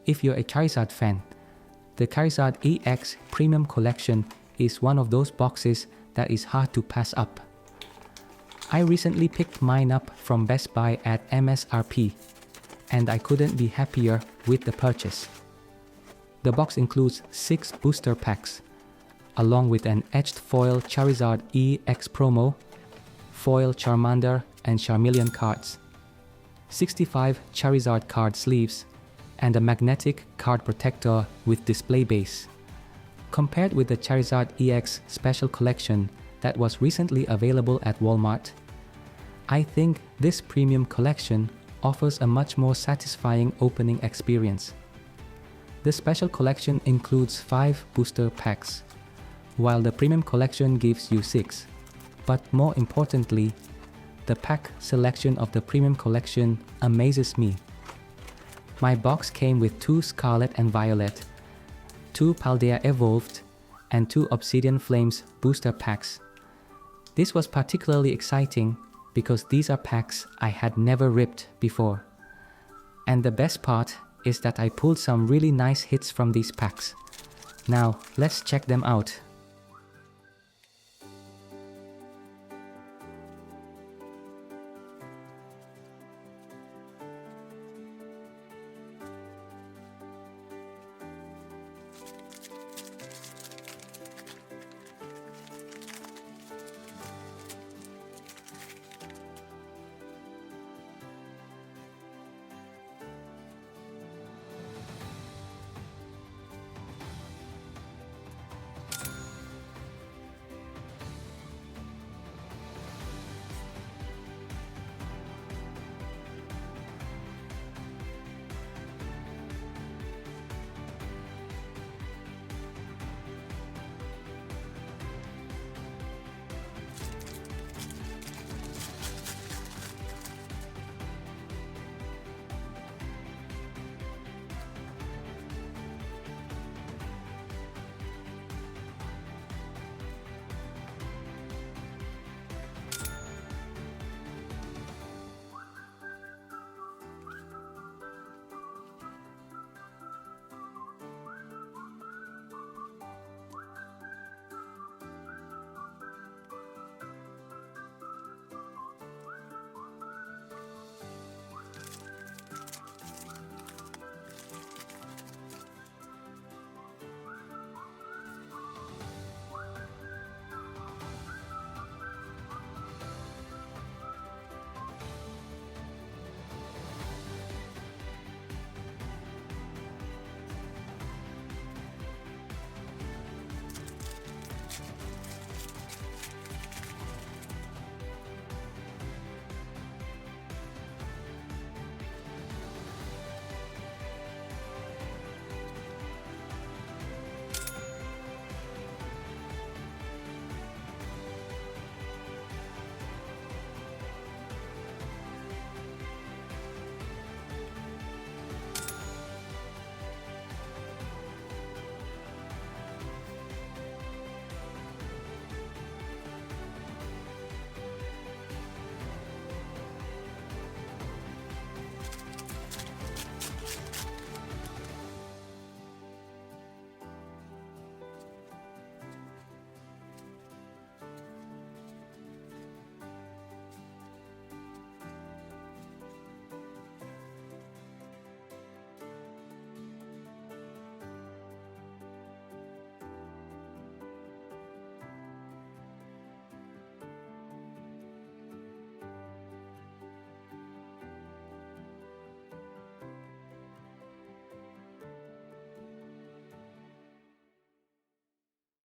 if you're a Charizard fan, the Charizard EX Premium Collection is one of those boxes that is hard to pass up. I recently picked mine up from Best Buy at MSRP, and I couldn't be happier with the purchase. The box includes 6 booster packs, along with an etched foil Charizard EX promo, foil Charmander and Charmeleon cards, 65 Charizard card sleeves, and a magnetic card protector with display base. Compared with the Charizard EX Special Collection that was recently available at Walmart, I think this premium collection offers a much more satisfying opening experience. The Special Collection includes 5 booster packs, while the Premium Collection gives you 6. But more importantly, the pack selection of the Premium Collection amazes me. My box came with 2 Scarlet and Violet, 2 Paldea Evolved, and 2 Obsidian Flames booster packs. This was particularly exciting because these are packs I had never ripped before. And the best part is that I pulled some really nice hits from these packs. Now, let's check them out.